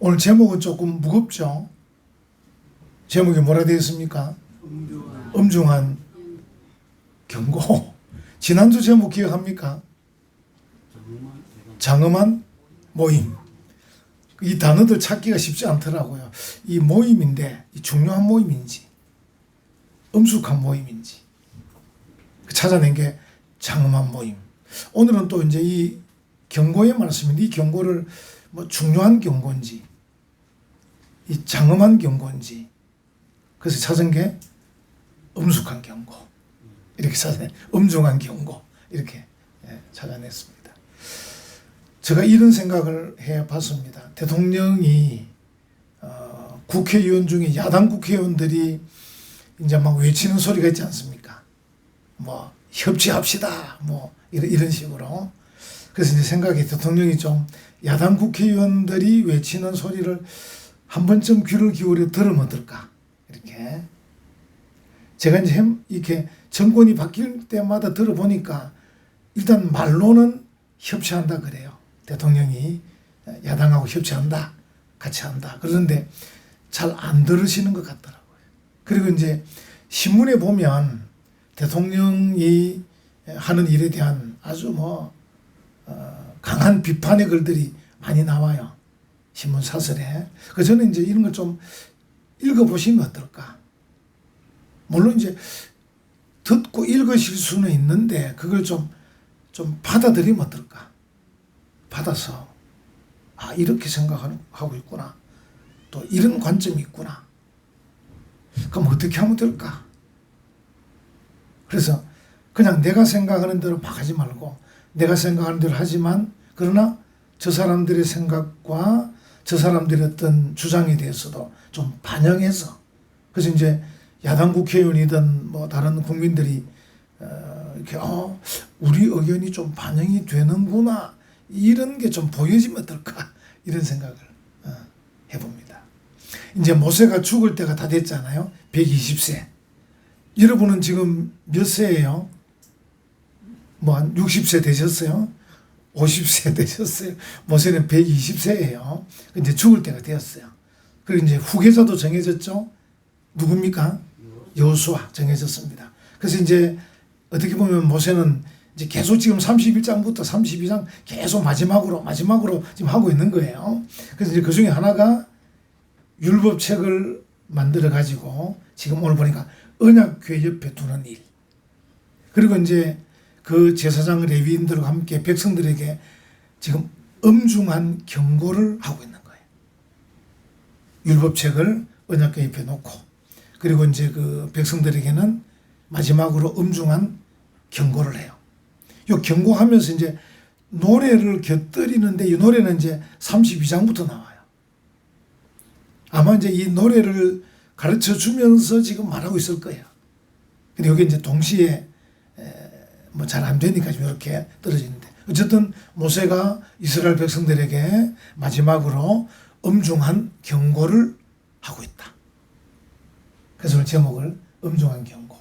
오늘 제목은 조금 무겁죠? 제목이 뭐라 되어 있습니까? 엄중한 경고. 지난주 제목 기억합니까? 장엄한 모임. 이 단어들 찾기가 쉽지 않더라고요. 이 모임인데 이 중요한 모임인지 엄숙한 모임인지 찾아낸 게 장엄한 모임. 오늘은 또 이제 이 경고의 말씀인데 이 경고를 뭐 중요한 경고인지 이 장엄한 경고인지 그래서 찾은 게 엄숙한 경고 이렇게 찾아내 엄중한 경고 이렇게 찾아냈습니다. 제가 이런 생각을 해봤습니다. 대통령이 국회의원 중에 야당 국회의원들이 이제 막 외치는 소리가 있지 않습니까? 뭐 협치합시다 뭐 이런 식으로. 그래서 이제 생각이 대통령이 좀 야당 국회의원들이 외치는 소리를 한 번쯤 귀를 기울여 들으면 어떨까 이렇게. 제가 이제 이렇게 정권이 바뀔 때마다 들어보니까 일단 말로는 협치한다 그래요. 대통령이 야당하고 협치한다, 같이 한다. 그런데 잘 안 들으시는 것 같더라고요. 그리고 이제 신문에 보면 대통령이 하는 일에 대한 아주 강한 비판의 글들이 많이 나와요. 신문 사설에. 그래서 저는 이제 이런 걸 좀 읽어보시면 어떨까. 물론 이제 듣고 읽으실 수는 있는데 그걸 좀 받아들이면 어떨까. 받아서 이렇게 생각하고 있구나. 또 이런 관점이 있구나. 그럼 어떻게 하면 될까? 그래서 그냥 내가 생각하는 대로 막 하지 말고 내가 생각하는 대로 하지만 그러나 저 사람들의 생각과 저 사람들의 어떤 주장에 대해서도 좀 반영해서 그래서 이제 야당 국회의원이든 뭐 다른 국민들이 이렇게 우리 의견이 좀 반영이 되는구나 이런 게 좀 보여지면 어떨까 이런 생각을 해봅니다. 이제 모세가 죽을 때가 다 됐잖아요. 120세. 여러분은 지금 몇 세예요? 뭐 한 60세 되셨어요? 50세 되셨어요? 모세는 120세예요. 이제 죽을 때가 되었어요. 그리고 이제 후계자도 정해졌죠? 누굽니까? 여호수아 정해졌습니다. 그래서 이제 어떻게 보면 모세는 이제 계속 지금 31장부터 32장 계속 마지막으로 지금 하고 있는 거예요. 그래서 이제 그 중에 하나가 율법책을 만들어 가지고 지금 오늘 보니까 언약궤 옆에 두는 일. 그리고 이제 그 제사장 레위인들과 함께 백성들에게 지금 엄중한 경고를 하고 있는 거예요. 율법책을 언약궤 옆에 놓고 그리고 이제 그 백성들에게는 마지막으로 엄중한 경고를 해요. 이 경고하면서 이제 노래를 곁들이는데 이 노래는 이제 32장부터 나와요. 아마 이제 이 노래를 가르쳐 주면서 지금 말하고 있을 거예요. 근데 여기 이제 동시에 뭐 잘 안 되니까 좀 이렇게 떨어지는데 어쨌든 모세가 이스라엘 백성들에게 마지막으로 엄중한 경고를 하고 있다. 그래서 오늘 제목을 엄중한 경고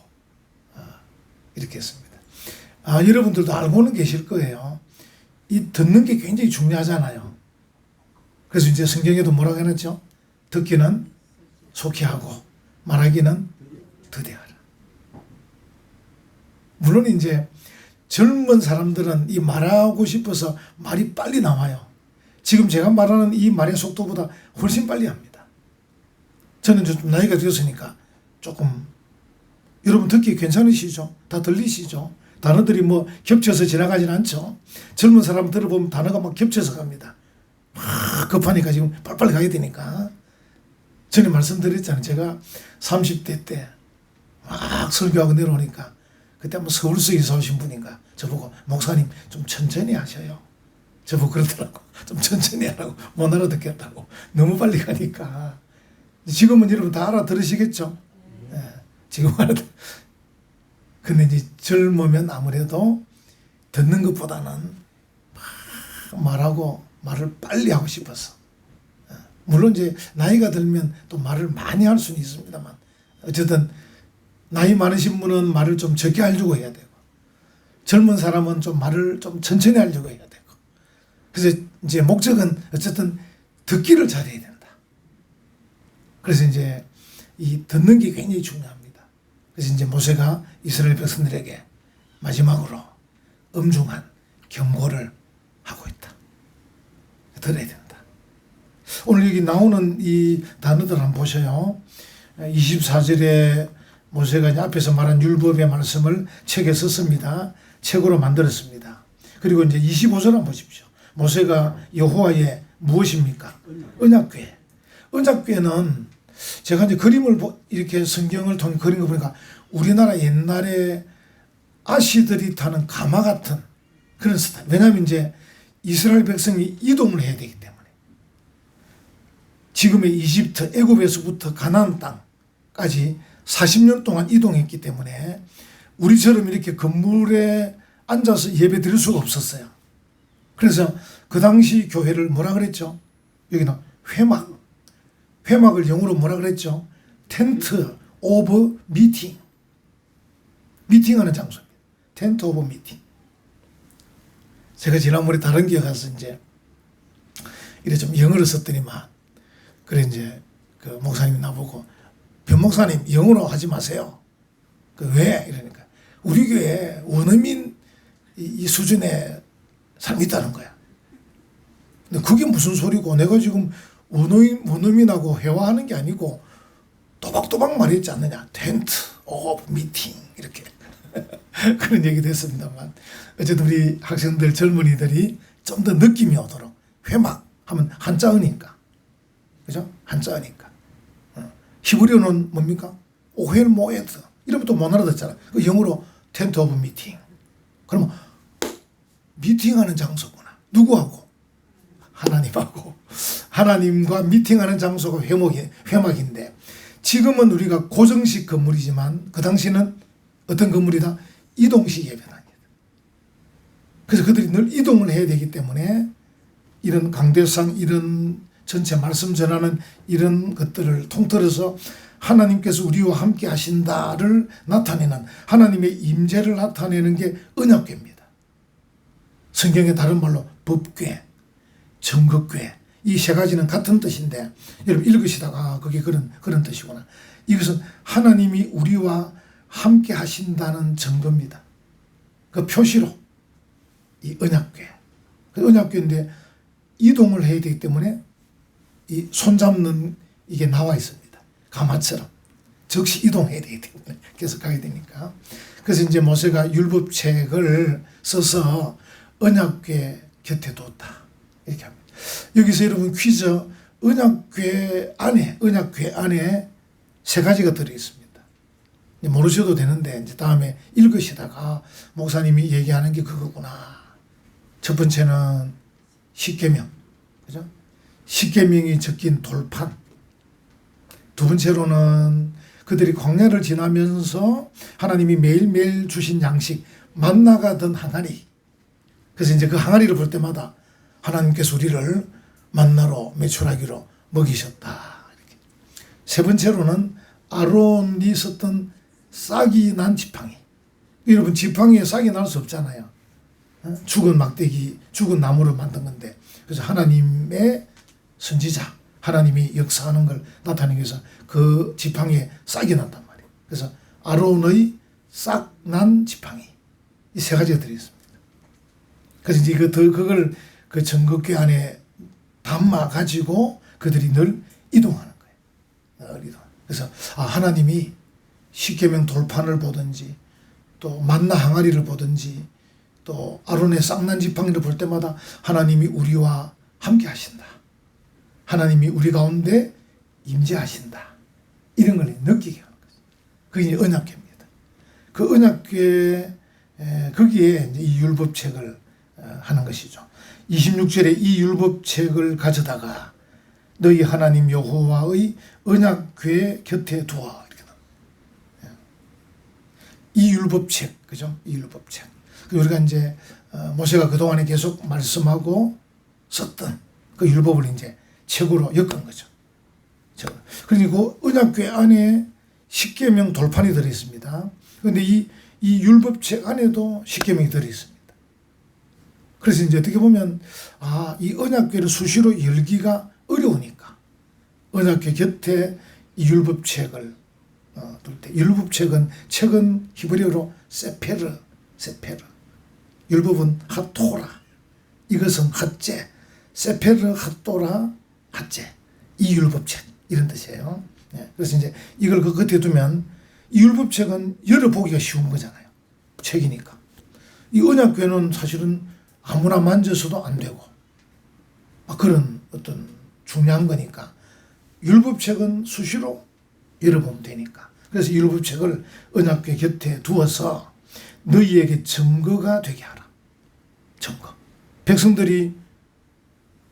이렇게 했습니다. 여러분들도 알고는 계실 거예요. 이 듣는 게 굉장히 중요하잖아요. 그래서 이제 성경에도 뭐라고 해놨죠? 듣기는 속히 하고 말하기는 더디하라. 물론 이제 젊은 사람들은 이 말하고 싶어서 말이 빨리 나와요. 지금 제가 말하는 이 말의 속도보다 훨씬 빨리 합니다. 저는 좀 나이가 되었으니까 조금 여러분 듣기 괜찮으시죠? 다 들리시죠? 단어들이 뭐 겹쳐서 지나가진 않죠. 젊은 사람 들어보면 단어가 막 겹쳐서 갑니다. 막 급하니까 지금 빨리빨리 가야 되니까. 전에 말씀드렸잖아요. 제가 30대 때 막 설교하고 내려오니까 그때 한번 서울서 이사 오신 분인가 저보고 목사님 좀 천천히 하셔요. 저보고 그러더라고. 좀 천천히 하라고. 못 알아듣겠다고. 너무 빨리 가니까. 지금은 여러분 다 알아들으시겠죠? 네, 지금 근데 이제 젊으면 아무래도 듣는 것보다는 막 말하고 말을 빨리 하고 싶어서. 물론 이제 나이가 들면 또 말을 많이 할 수는 있습니다만 어쨌든 나이 많으신 분은 말을 좀 적게 하려고 해야 되고 젊은 사람은 좀 말을 좀 천천히 하려고 해야 되고 그래서 이제 목적은 어쨌든 듣기를 잘해야 된다. 그래서 이제 이 듣는 게 굉장히 중요합니다. 그래서 이제 모세가 이스라엘 백성들에게 마지막으로 엄중한 경고를 하고 있다. 들어야 된다. 오늘 여기 나오는 이 단어들 한번 보셔요. 24절에 모세가 이제 앞에서 말한 율법의 말씀을 책에 썼습니다. 책으로 만들었습니다. 그리고 이제 25절 한번 보십시오. 모세가 여호와의 무엇입니까? 언약궤. 언약궤는 제가 이제 그림을 이렇게 성경을 통해 그린 거 보니까 우리나라 옛날에 아시들이 타는 가마 같은 그런 스타일. 왜냐하면 이제 이스라엘 백성이 이동을 해야 되기 때문에 지금의 이집트, 애굽에서부터 가나안 땅까지 40년 동안 이동했기 때문에 우리처럼 이렇게 건물에 앉아서 예배 드릴 수가 없었어요. 그래서 그 당시 교회를 뭐라 그랬죠? 여기는 회막. 회막을 영어로 뭐라 그랬죠? 텐트 오브 미팅. 미팅하는 장소입니다. 텐트 오브 미팅. 제가 지난번에 다른 기회 가서 이제 이래 좀 영어를 썼더니만 그래 이제 그 목사님이 나보고 변 목사님 영어로 하지 마세요. 그 왜? 이러니까 우리 교회에 원어민 이 수준의 사람이 있다는 거야. 근데 그게 무슨 소리고 내가 지금 원어민하고 회화하는 게 아니고 또박또박 말했지 않느냐. 텐트 오브 미팅 이렇게 그런 얘기도 했습니다만 어쨌든 우리 학생들 젊은이들이 좀 더 느낌이 오도록 회막 하면 한자어니까 그죠? 한자어니까 히브리어는 뭡니까? 오헬 모에드 이러면 또 못 알아듣잖아. 그 영어로 텐트 오브 미팅. 그러면 미팅하는 장소구나. 누구하고? 하나님하고. 하나님과 미팅하는 장소가 회막인데 지금은 우리가 고정식 건물이지만 그 당시는 어떤 건물이다? 이동식 예배당이다. 그래서 그들이 늘 이동을 해야 되기 때문에 이런 강대상 이런 전체 말씀 전하는 이런 것들을 통틀어서 하나님께서 우리와 함께 하신다를 나타내는 하나님의 임재를 나타내는 게 언약궤입니다. 성경의 다른 말로 법궤, 정극궤 이 세 가지는 같은 뜻인데 여러분 읽으시다가 그게 그런 뜻이구나. 이것은 하나님이 우리와 함께 하신다는 증거입니다. 그 표시로 이 언약궤. 그 언약궤인데 이동을 해야 되기 때문에 이 손잡는 이게 나와 있습니다. 가마처럼 즉시 이동해야 되기 때문에 계속 가야 되니까. 그래서 이제 모세가 율법책을 써서 언약궤 곁에 뒀다. 이렇게 합니다. 여기서 여러분 퀴즈 언약궤 안에 세 가지가 들어있습니다. 모르셔도 되는데 이제 다음에 읽으시다가 목사님이 얘기하는 게 그거구나. 첫 번째는 십계명, 그죠? 십계명이 적힌 돌판. 두 번째로는 그들이 광야를 지나면서 하나님이 매일매일 주신 양식 만나가 든 항아리. 그래서 이제 그 항아리를 볼 때마다 하나님께서 우리를 만나로 메추라기로 먹이셨다. 이렇게. 세 번째로는 아론이 썼던 싹이 난 지팡이. 여러분 지팡이에 싹이 날 수 없잖아요. 죽은 막대기, 죽은 나무를 만든 건데 그래서 하나님의 선지자, 하나님이 역사하는 걸 나타내기 위해서 그 지팡이에 싹이 난단 말이에요. 그래서 아론의 싹 난 지팡이 이 세 가지가 들어있습니다. 그래서 이제 그걸 그 정극궤 안에 담아 가지고 그들이 늘 이동하는 거예요. 늘 이동. 그래서 하나님이 십계명 돌판을 보든지 또 만나 항아리를 보든지 또 아론의 싹난 지팡이를 볼 때마다 하나님이 우리와 함께 하신다. 하나님이 우리 가운데 임재하신다. 이런 걸 느끼게 하는 거죠. 그게 언약궤입니다. 그 언약궤 거기에 이제 이 율법책을 하는 것이죠. 26절에 이 율법책을 가져다가 너희 하나님 여호와의 언약궤 곁에 두어. 이렇게 이 율법책, 그죠? 이 율법책. 우리가 이제 모세가 그동안에 계속 말씀하고 썼던 그 율법을 이제 책으로 엮은 거죠. 그리고 언약궤 안에 십계명 돌판이 들어 있습니다. 그런데 이 율법책 안에도 십계명이 들어 있습니다. 그래서 이제 어떻게 보면 이 언약궤를 수시로 열기가 어려우니까 언약궤 곁에 이 율법책을 둘 때, 율법책은 책은 히브리어로 세페르, 율법은 핫토라, 이것은 핫제, 세페르 핫토라 핫제, 이 율법책 이런 뜻이에요. 그래서 이제 이걸 그 겉에 두면 이 율법책은 열어보기가 쉬운 거잖아요. 책이니까. 이 언약궤는 사실은 아무나 만져서도 안 되고 그런 어떤 중요한 거니까 율법책은 수시로 열어보면 되니까. 그래서 율법책을 언약궤 곁에 두어서 너희에게 증거가 되게 하라. 증거. 백성들이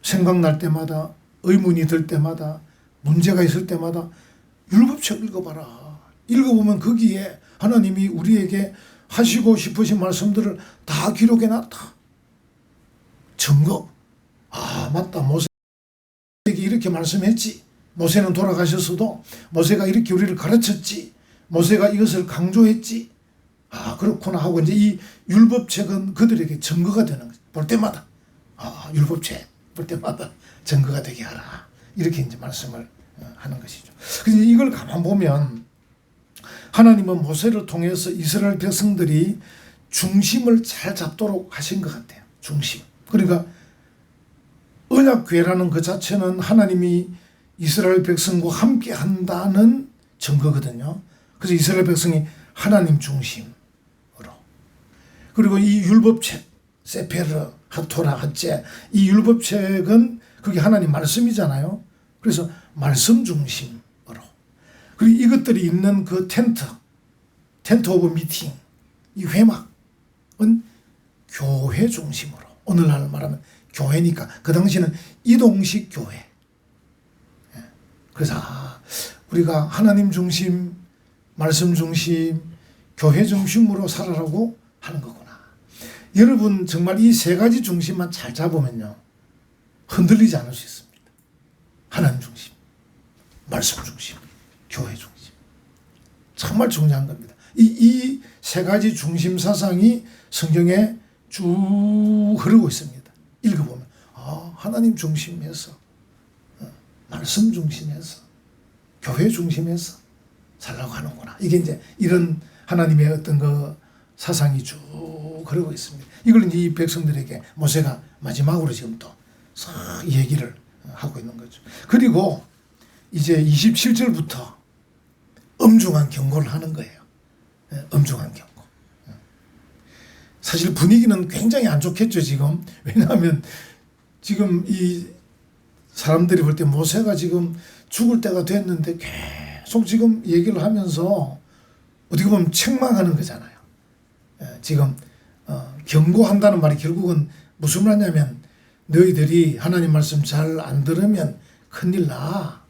생각날 때마다, 의문이 들 때마다, 문제가 있을 때마다 율법책 읽어봐라. 읽어보면 거기에 하나님이 우리에게 하시고 싶으신 말씀들을 다 기록해 놨다. 증거. 맞다. 모세에게 이렇게 말씀했지. 모세는 돌아가셨어도 모세가 이렇게 우리를 가르쳤지. 모세가 이것을 강조했지. 그렇구나 하고 이제 이 율법책은 그들에게 증거가 되는 거죠. 볼 때마다 율법책 볼 때마다 증거가 되게 하라. 이렇게 이제 말씀을 하는 것이죠. 그래서 이걸 가만 보면 하나님은 모세를 통해서 이스라엘 백성들이 중심을 잘 잡도록 하신 것 같아요. 중심. 그러니까 언약궤라는 그 자체는 하나님이 이스라엘 백성과 함께 한다는 증거거든요. 그래서 이스라엘 백성이 하나님 중심으로. 그리고 이 율법책, 세페르, 핫토라, 핫제, 이 율법책은 그게 하나님 말씀이잖아요. 그래서 말씀 중심으로. 그리고 이것들이 있는 그 텐트 오브 미팅, 이 회막은 교회 중심으로. 오늘날 말하면 교회니까 그 당시는 이동식 교회. 그래서 우리가 하나님 중심, 말씀 중심, 교회 중심으로 살아라고 하는 거구나. 여러분 정말 이 세 가지 중심만 잘 잡으면요 흔들리지 않을 수 있습니다. 하나님 중심, 말씀 중심, 교회 중심. 정말 중요한 겁니다. 이 세 가지 중심 사상이 성경에 쭉 흐르고 있습니다. 읽어보면 하나님 중심에서, 말씀 중심에서, 교회 중심에서 살라고 하는구나. 이게 이제 이런 하나님의 어떤 그 사상이 쭉 흐르고 있습니다. 이걸 이제 이 백성들에게 모세가 마지막으로 지금 또 싹 얘기를 하고 있는 거죠. 그리고 이제 27절부터 엄중한 경고를 하는 거예요. 엄중한 경고. 사실 분위기는 굉장히 안 좋겠죠, 지금. 왜냐하면 지금 이 사람들이 볼 때 모세가 지금 죽을 때가 됐는데 계속 지금 얘기를 하면서 어떻게 보면 책망하는 거잖아요. 지금 경고한다는 말이 결국은 무슨 말이냐면 너희들이 하나님 말씀 잘 안 들으면 큰일 나.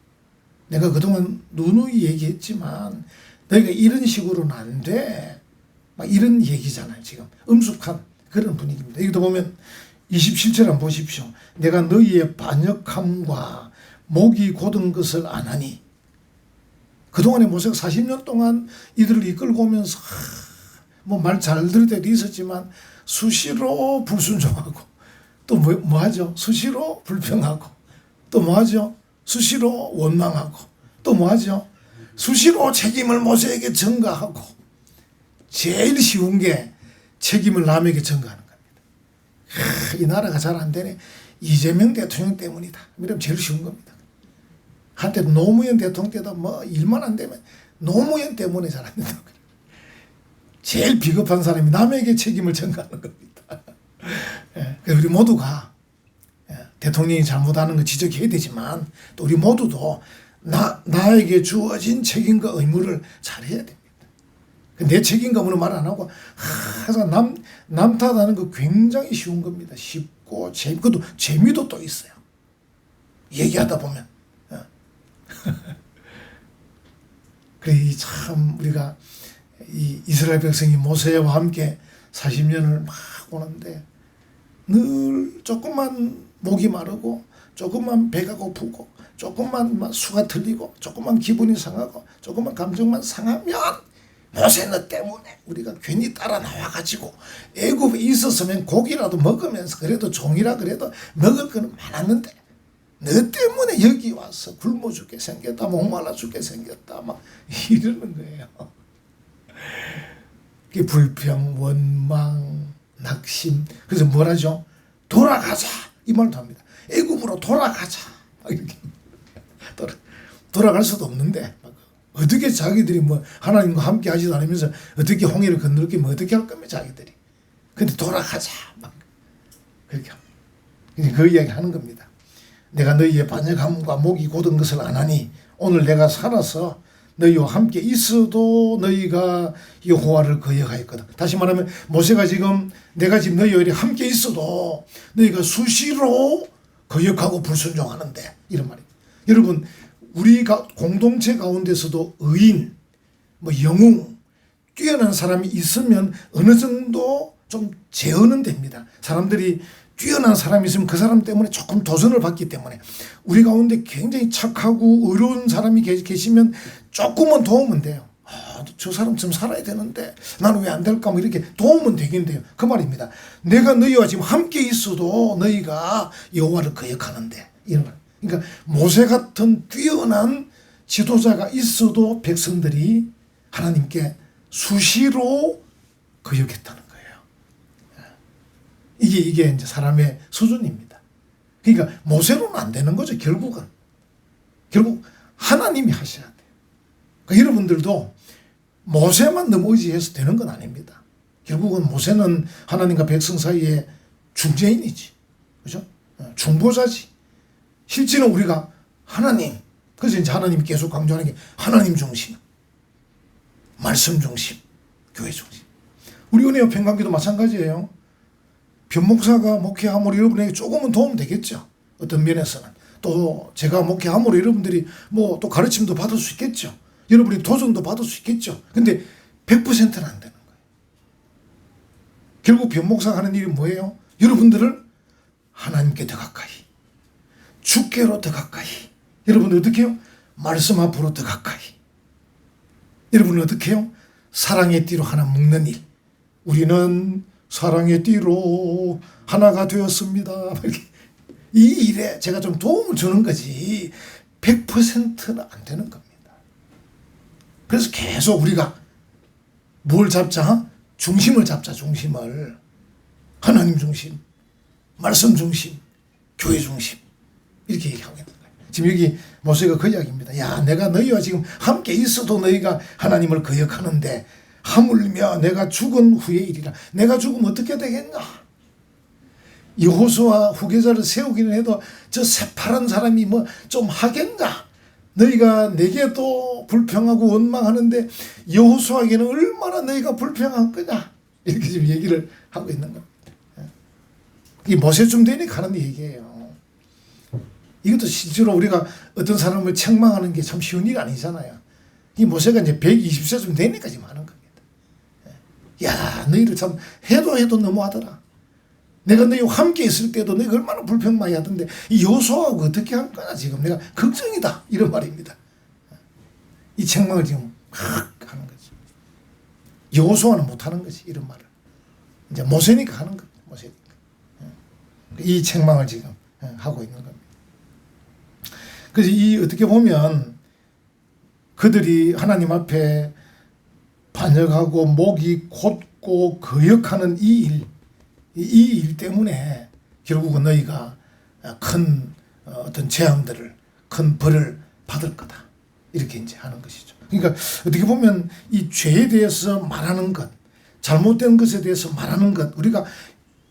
내가 그동안 누누이 얘기했지만 너희가 이런 식으로는 안 돼. 막 이런 얘기잖아요. 지금 엄숙한 그런 분위기입니다. 여기도 보면 27절 한번 보십시오. 내가 너희의 반역함과 목이 곧은 것을 안 하니. 그동안에 모세가 40년 동안 이들을 이끌고 오면서 뭐 말 잘 들을 때도 있었지만 수시로 불순종하고 또 뭐 하죠? 수시로 불평하고 또 뭐 하죠? 수시로 원망하고 또 뭐 하죠? 수시로 책임을 모세에게 전가하고 제일 쉬운 게 책임을 남에게 전가하는 겁니다. 이 나라가 잘 안 되네. 이재명 대통령 때문이다. 이러면 제일 쉬운 겁니다. 한때 노무현 대통령 때도 뭐 일만 안 되면 노무현 때문에 잘 안 된다고. 제일 비겁한 사람이 남에게 책임을 전가하는 겁니다. 우리 모두가 대통령이 잘못하는 거 지적해야 되지만 또 우리 모두도 나에게 주어진 책임과 의무를 잘해야 됩니다. 내 책임과 의무는 말 안 하고 항상 남 탓하는 거 굉장히 쉬운 겁니다. 쉽고 재밌고 재미도 또 있어요. 얘기하다 보면. 그래 참 우리가 이 이스라엘 백성이 모세와 함께 40년을 막 오는데 늘 조금만 목이 마르고 조금만 배가 고프고 조금만 수가 틀리고 조금만 기분이 상하고 조금만 감정만 상하면 모세 너 때문에 우리가 괜히 따라 나와가지고 애굽에 있었으면 고기라도 먹으면서 그래도 종이라 그래도 먹을 거는 많았는데 너 때문에 여기 와서 굶어 죽게 생겼다, 목말라 죽게 생겼다, 막 이러는 거예요. 불평, 원망, 낙심. 그래서 뭐라죠? 돌아가자 이 말도 합니다. 애굽으로 돌아가자. 이렇게 돌아갈 수도 없는데 어떻게 자기들이 뭐 하나님과 함께 하지도 않으면서 어떻게 홍해를 건너게 뭐 어떻게 할 겁니까 자기들이. 근데 돌아가자 막 그렇게 그 이야기 하는 겁니다. 내가 너희의 반역함과 목이 곧은 것을 안 하니 오늘 내가 살아서 너희와 함께 있어도 너희가 여호와를 거역하였거든. 다시 말하면 모세가 지금 내가 지금 너희와 함께 있어도 너희가 수시로 거역하고 불순종하는데 이런 말이에요. 여러분 우리가 공동체 가운데서도 의인, 뭐 영웅, 뛰어난 사람이 있으면 어느 정도 좀 제어는 됩니다. 사람들이 뛰어난 사람이 있으면 그 사람 때문에 조금 도전을 받기 때문에 우리 가운데 굉장히 착하고 어려운 사람이 계시면 조금은 도움은 돼요. 저 사람처럼 살아야 되는데 나는 왜 안 될까 뭐 이렇게 도움은 되긴 돼요. 그 말입니다. 내가 너희와 지금 함께 있어도 너희가 여호와를 거역하는데 이런 말. 그러니까 모세 같은 뛰어난 지도자가 있어도 백성들이 하나님께 수시로 거역했다는 거예요. 이게 이제 사람의 수준입니다. 그러니까 모세로는 안 되는 거죠. 결국 하나님이 하셔야 돼요. 그러니까 여러분들도 모세만 너무 의지해서 되는 건 아닙니다. 결국은 모세는 하나님과 백성 사이에 중재인이지, 그죠? 중보자지. 실제는 우리가 하나님, 그래서 이제 하나님이 계속 강조하는 게 하나님 중심, 말씀 중심, 교회 중심. 우리 은혜와 평강교도 마찬가지예요. 변목사가 목회함으로 여러분에게 조금은 도움 되겠죠. 어떤 면에서는. 또 제가 목회함으로 여러분들이 뭐 또 가르침도 받을 수 있겠죠. 여러분이 도전도 받을 수 있겠죠. 근데 100%는 안 되는 거예요. 결국 변목사가 하는 일이 뭐예요? 여러분들을 하나님께 더 가까이, 주께로 더 가까이. 여러분들 어떻게 해요? 말씀 앞으로 더 가까이. 여러분은 어떻게 해요? 사랑의 띠로 하나 묶는 일. 우리는 사랑의 띠로 하나가 되었습니다. 이 일에 제가 좀 도움을 주는 거지 100%는 안 되는 겁니다. 그래서 계속 우리가 뭘 잡자? 중심을 잡자. 중심을. 하나님 중심, 말씀 중심, 교회 중심 이렇게 얘기하고 있는 거예요. 지금 여기 모세가 그 이야기입니다. 야, 내가 너희와 지금 함께 있어도 너희가 하나님을 거역하는데 하물며 내가 죽은 후의 일이라. 내가 죽으면 어떻게 되겠나? 여호수아 후계자를 세우기는 해도 저 새파란 사람이 뭐 좀 하겠나? 너희가 내게도 불평하고 원망하는데 여호수아에게는 얼마나 너희가 불평할 거냐? 이렇게 지금 얘기를 하고 있는 겁니다. 이 모세쯤 되니까 하는 얘기예요. 이것도 실제로 우리가 어떤 사람을 책망하는 게 참 쉬운 일 아니잖아요. 이 모세가 이제 120세쯤 되니까 지금 하는 겁니다. 야, 너희를 참 해도 너무하더라. 내가 너희와 함께 있을 때도 너희가 얼마나 불평 많이 하던데 이 여호수아하고 어떻게 할 거냐 지금 내가 걱정이다 이런 말입니다. 이 책망을 지금 하는 거지. 여호수아는 못하는 거지 이런 말을. 이제 모세니까 하는 겁니다. 모세니까. 이 책망을 지금 하고 있는 겁니다. 그래서 이 어떻게 보면 그들이 하나님 앞에 반역하고 목이 곧고 거역하는 이 일 때문에 결국은 너희가 큰 어떤 재앙들을, 큰 벌을 받을 거다. 이렇게 이제 하는 것이죠. 그러니까 어떻게 보면 이 죄에 대해서 말하는 것, 잘못된 것에 대해서 말하는 것, 우리가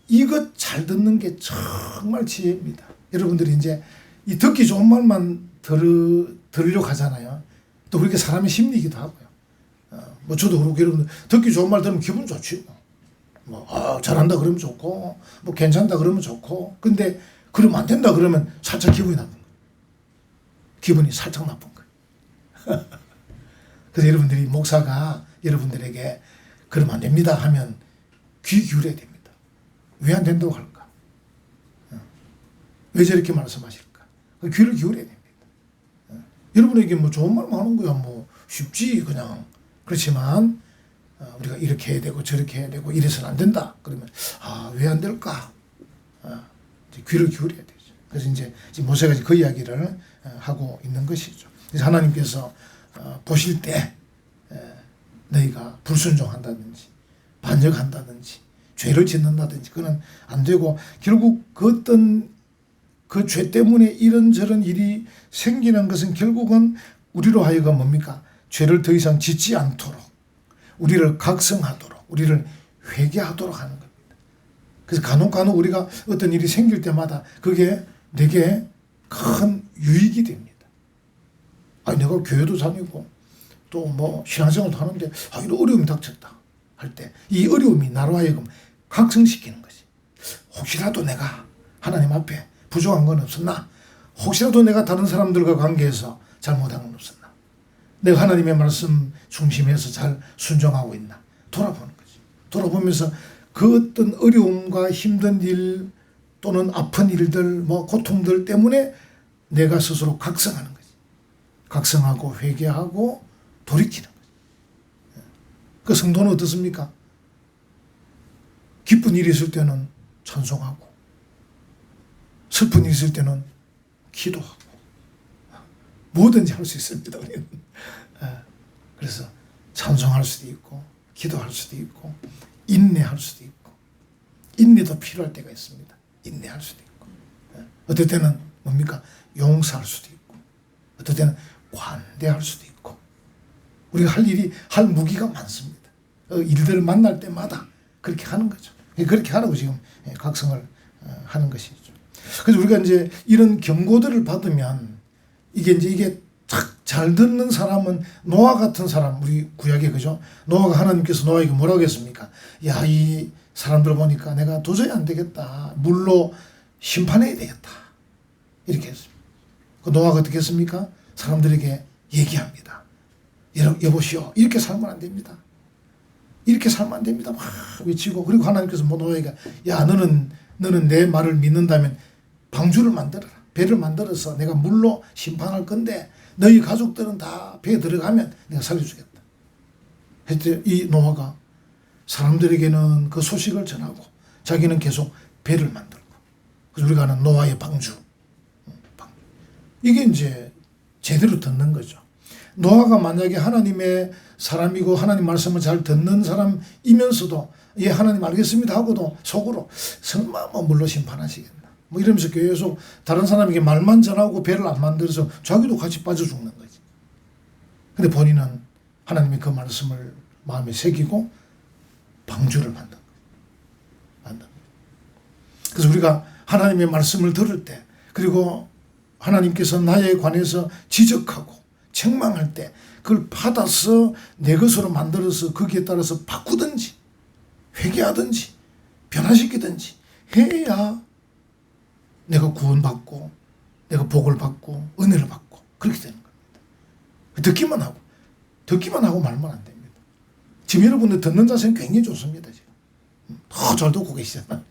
이것 잘 듣는 게 정말 지혜입니다. 여러분들이 이제 이 듣기 좋은 말만 들으려고 하잖아요. 또 그렇게 사람의 심리이기도 하고요. 뭐 저도 그렇고 여러분들 듣기 좋은 말 들으면 기분 좋지. 잘한다 그러면 좋고, 뭐 괜찮다 그러면 좋고, 근데 그러면 안 된다 그러면 살짝 기분이 나쁜 거예요. 기분이 살짝 나쁜 거예요. 그래서 여러분들이 목사가 여러분들에게 그러면 안 됩니다 하면 귀 기울여야 됩니다. 왜 안 된다고 할까? 왜 저렇게 말씀하실까? 귀를 기울여야 됩니다. 여러분에게 뭐 좋은 말만 하는 거야 뭐 쉽지 그냥. 그렇지만 우리가 이렇게 해야 되고 저렇게 해야 되고 이래서는 안 된다. 그러면 왜 안 될까? 귀를 기울여야 되죠. 그래서 이제 지금 모세가 그 이야기를 하고 있는 것이죠. 그래서 하나님께서 보실 때 너희가 불순종한다든지 반역한다든지 죄를 짓는다든지 그건 안 되고, 결국 그 어떤 그 죄 때문에 이런저런 일이 생기는 것은 결국은 우리로 하여금 뭡니까? 죄를 더 이상 짓지 않도록, 우리를 각성하도록, 우리를 회개하도록 하는 겁니다. 그래서 간혹 우리가 어떤 일이 생길 때마다 그게 내게 큰 유익이 됩니다. 아니, 내가 교회도 다니고 또 뭐 신앙생활도 하는데 이런 어려움이 닥쳤다 할 때 이 어려움이 나로 하여금 각성시키는 것이, 혹시라도 내가 하나님 앞에 부족한 건 없었나? 혹시라도 내가 다른 사람들과 관계에서 잘못한 건 없었나? 내가 하나님의 말씀 중심에서 잘 순종하고 있나? 돌아보는 거지. 돌아보면서 그 어떤 어려움과 힘든 일 또는 아픈 일들, 뭐 고통들 때문에 내가 스스로 각성하는 거지. 각성하고 회개하고 돌이키는 거지. 그 성도는 어떻습니까? 기쁜 일이 있을 때는 찬송하고, 슬픈 일이 있을 때는 기도하고, 뭐든지 할 수 있습니다, 우리는. 그래서 찬송할 수도 있고, 기도할 수도 있고, 인내할 수도 있고, 인내도 필요할 때가 있습니다. 인내할 수도 있고, 어떨 때는 뭡니까? 용서할 수도 있고, 어떨 때는 관대할 수도 있고, 우리가 할 무기가 많습니다. 일들을 만날 때마다 그렇게 하는 거죠. 그렇게 하라고 지금 각성을 하는 것이죠. 그래서 우리가 이제 이런 경고들을 받으면 이게 잘 듣는 사람은 노아 같은 사람, 우리 구약에 그죠? 노아가 하나님께서 노아에게 뭐라고 했습니까? 야, 이 사람들 보니까 내가 도저히 안 되겠다. 물로 심판해야 되겠다. 이렇게 했습니다. 그 노아가 어떻게 했습니까? 사람들에게 얘기합니다. 여보시오, 이렇게 살면 안 됩니다. 이렇게 살면 안 됩니다. 막 외치고, 그리고 하나님께서 노아에게, 야, 너는 내 말을 믿는다면 방주를 만들어라. 배를 만들어서 내가 물로 심판할 건데 너희 가족들은 다 배에 들어가면 내가 살려주겠다. 했더니 이 노아가 사람들에게는 그 소식을 전하고 자기는 계속 배를 만들고, 그래서 우리가 아는 노아의 방주. 이게 이제 제대로 듣는 거죠. 노아가 만약에 하나님의 사람이고 하나님 말씀을 잘 듣는 사람이면서도 예, 하나님 알겠습니다 하고도 속으로 설마 뭐 물로 심판하시겠나 뭐 이러면서 계속 다른 사람에게 말만 전하고 배를 안 만들어서 자기도 같이 빠져 죽는 거지. 근데 본인은 하나님의 그 말씀을 마음에 새기고 방주를 만든 거예요. 그래서 우리가 하나님의 말씀을 들을 때, 그리고 하나님께서 나에 관해서 지적하고 책망할 때 그걸 받아서 내 것으로 만들어서 거기에 따라서 바꾸든지 회개하든지 변화시키든지 해야 내가 구원받고 내가 복을 받고 은혜를 받고 그렇게 되는 겁니다. 듣기만 하고 말만 안 됩니다. 지금 여러분들 듣는 자세는 굉장히 좋습니다. 지금 더 잘 듣고 계시잖아요.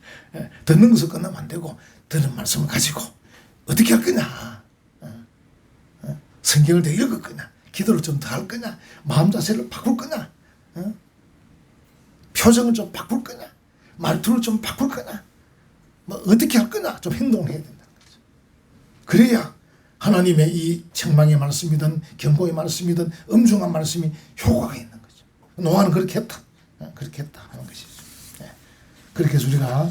듣는 것을 끝나면 안 되고 들은 말씀을 가지고 어떻게 할 거냐, 성경을 더 읽을 거냐, 기도를 좀 더 할 거냐, 마음 자세를 바꿀 거냐, 표정을 좀 바꿀 거냐, 말투를 좀 바꿀 거냐, 뭐 어떻게 할 거냐, 좀 행동을 해야 된다는 거죠. 그래야 하나님의 이 책망의 말씀이든 경고의 말씀이든 엄중한 말씀이 효과가 있는 거죠. 노아는 그렇게 했다. 그렇게 했다 하는 것이죠. 그렇게 해서 우리가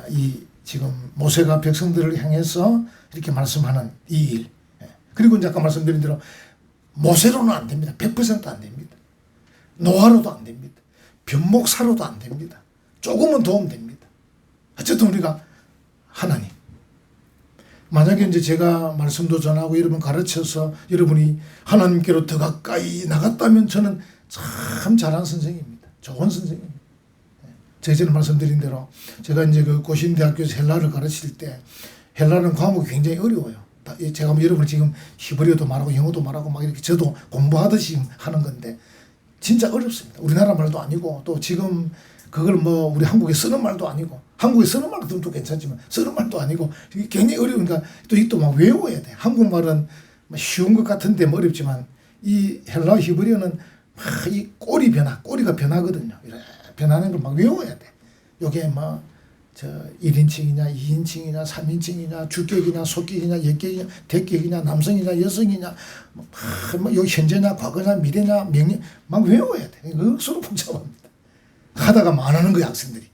이 지금 모세가 백성들을 향해서 이렇게 말씀하는 이 일, 그리고 이제 아까 말씀드린 대로 모세로는 안 됩니다. 100% 안 됩니다. 노아로도 안 됩니다. 변목사로도 안 됩니다. 조금은 도움 됩니다. 어쨌든 우리가 하나님, 만약에 이제 제가 말씀도 전하고 여러분 가르쳐서 여러분이 하나님께로 더 가까이 나갔다면 저는 참 잘한 선생입니다. 좋은 선생입니다. 제가 전에 말씀드린 대로 제가 이제 그 고신대학교에서 헬라를 가르칠 때 헬라는 과목이 굉장히 어려워요. 제가 뭐 여러분 지금 히브리어도 말하고 영어도 말하고 막 이렇게 저도 공부하듯이 하는 건데 진짜 어렵습니다. 우리나라 말도 아니고 또 지금 그걸 뭐 우리 한국에 쓰는 말도 아니고, 한국에 쓰는 말도 또 괜찮지만 쓰는 말도 아니고 굉장히 어려우니까 또 이 또 막 외워야 돼. 한국말은 쉬운 것 같은데 뭐 어렵지만 이 헬라 히브리어는 막 이 꼬리가 변하거든요. 이렇게 변하는 걸 막 외워야 돼. 요게 뭐 저 1인칭이냐 2인칭이냐 3인칭이냐 주격이냐 속격이냐 역격이냐 대격이냐 남성이냐 여성이냐 뭐 여기 현재냐 과거냐 미래냐 명령 막 외워야 돼. 억수로 복잡합니다. 하다가 망하는 거야 학생들이.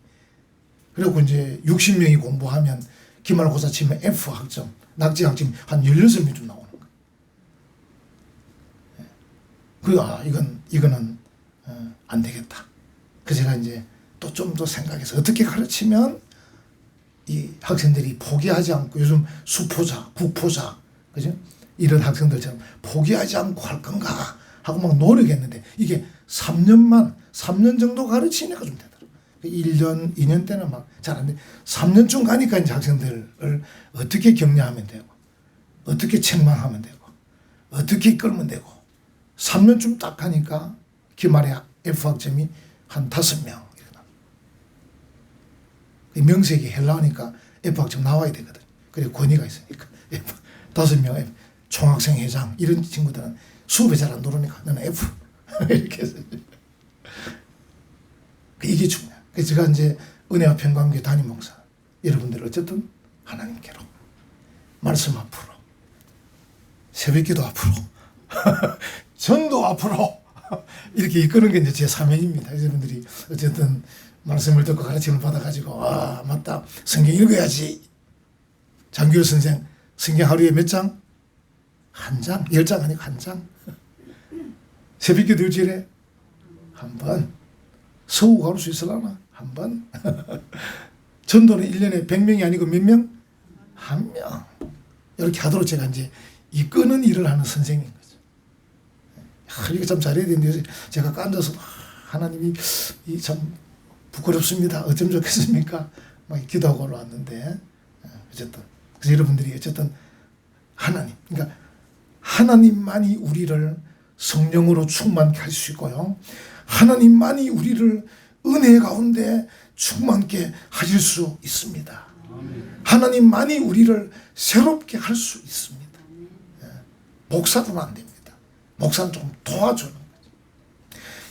그리고 이제 60명이 공부하면 기말고사 치면 F 학점 낙제 학점 한 16명쯤 나오는 거예요. 이거는 안 되겠다. 그래서 제가 이제 또 좀 더 생각해서 어떻게 가르치면 이 학생들이 포기하지 않고 요즘 수포자, 국포자, 그죠? 이런 학생들처럼 포기하지 않고 할 건가 하고 막 노력했는데 이게 3년 정도 가르치니까 좀 되더라고요. 1년, 2년 때는 막 잘 안 돼. 3년쯤 가니까 이제 학생들을 어떻게 격려하면 되고, 어떻게 책망하면 되고, 어떻게 끌면 되고, 3년쯤 딱 하니까 기말에 F학점이 한 5명. 명색이 헬라어니까 F학점 나와야 되거든. 그리고 권위가 있으니까. 5명 총학생 회장 이런 친구들은 수업에 잘 안 들어오니까 너는 F 이렇게 해서 이게 중요해요. 그래서 제가 이제 은혜와 평강교회 담임 목사 여러분들 어쨌든 하나님께로 말씀 앞으로 새벽기도 앞으로 전도 앞으로 이렇게 이끄는 게 이제 제 사명입니다. 여러분들이 어쨌든 말씀을 듣고 가르침을 받아가지고 아 맞다 성경 읽어야지. 장규일 선생 성경 하루에 몇 장? 한 장? 10장 아니고 한 장. 새벽기도 일주일에 한 번. 서우 가를 수 있으려나? 한 번. 전도는 1년에 100명이 아니고 몇 명? 1명. 이렇게 하도록 제가 이제 이끄는 일을 하는 선생인 거죠. 이거 참 잘해야 되는데 제가 앉아서 하나님이 참 부끄럽습니다. 어쩜 좋겠습니까? 막 기도하고 올라왔는데 어쨌든 그래서 여러분들이 어쨌든 하나님 그러니까 하나님만이 우리를 성령으로 충만케 할 수 있고요. 하나님만이 우리를 은혜 가운데 충만케 하실 수 있습니다. 하나님만이 우리를 새롭게 할 수 있습니다. 목사로는 안 됩니다. 목사는 좀 도와주는 거죠.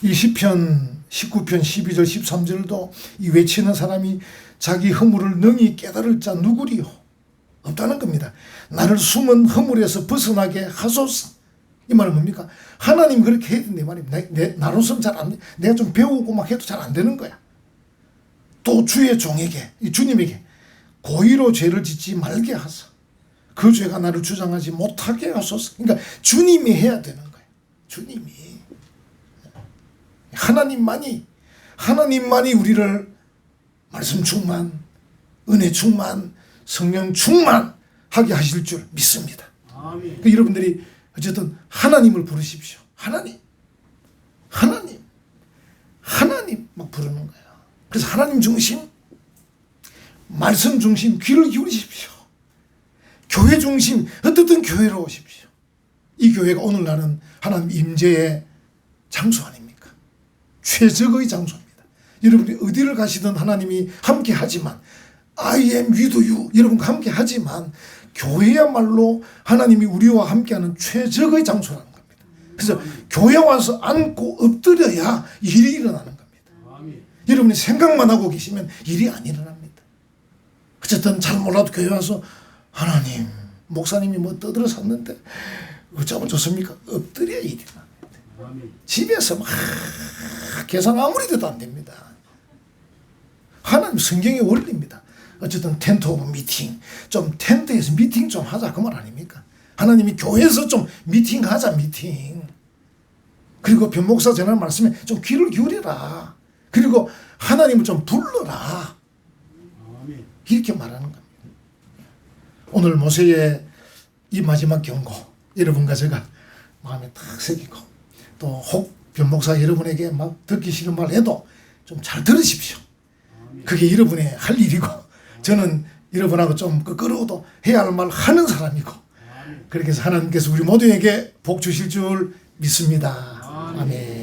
이 시편 19편 12절 13절도 이 외치는 사람이 자기 허물을 능히 깨달을 자 누구리요? 없다는 겁니다. 나를 숨은 허물에서 벗어나게 하소서. 이 말은 뭡니까? 하나님 그렇게 해야 된다 말입니다. 나로서는 잘 안 돼. 내가 좀 배우고 막 해도 잘 안 되는 거야. 또 주의 종에게 주님에게 고의로 죄를 짓지 말게 하사 그 죄가 나를 주장하지 못하게 하소서. 그러니까 주님이 해야 되는 거예요. 주님이. 하나님만이 우리를 말씀 충만, 은혜 충만, 성령 충만하게 하실 줄 믿습니다. 그러니까 여러분들이 어쨌든 하나님을 부르십시오. 하나님 막 부르는 거예요. 그래서 하나님 중심, 말씀 중심 귀를 기울이십시오. 교회 중심 어떻든 교회로 오십시오. 이 교회가 오늘날은 하나님 임재의 장소 아닙니까? 최적의 장소입니다. 여러분이 어디를 가시든 하나님이 함께 하지만 I am with you 여러분과 함께 하지만 교회야말로 하나님이 우리와 함께하는 최적의 장소라는 겁니다. 그래서 교회 와서 앉고 엎드려야 일이 일어나는 겁니다. 여러분이 생각만 하고 계시면 일이 안 일어납니다. 어쨌든 잘 몰라도 교회 와서 하나님 목사님이 뭐 떠들어 섰는데 어쩌면 좋습니까? 엎드려야 일이 일어납니다. 집에서 막 계산 아무리 돼도 안 됩니다. 하나님 성경의 원리입니다. 어쨌든 텐트 오브 미팅 좀 텐트에서 미팅 좀 하자 그 말 아닙니까? 하나님이 교회에서 좀 미팅하자 미팅. 그리고 변목사 전하는 말씀에 좀 귀를 기울여라. 그리고 하나님을 좀 불러라. 이렇게 말하는 겁니다. 오늘 모세의 이 마지막 경고 여러분과 제가 마음에 탁 새기고 또 혹 변목사 여러분에게 막 듣기 싫은 말 해도 좀 잘 들으십시오. 그게 여러분의 할 일이고 저는 여러분하고 좀 끄끄러워도 해야 할 말 하는 사람이고 그렇게 해서 하나님께서 우리 모두에게 복 주실 줄 믿습니다. 아멘.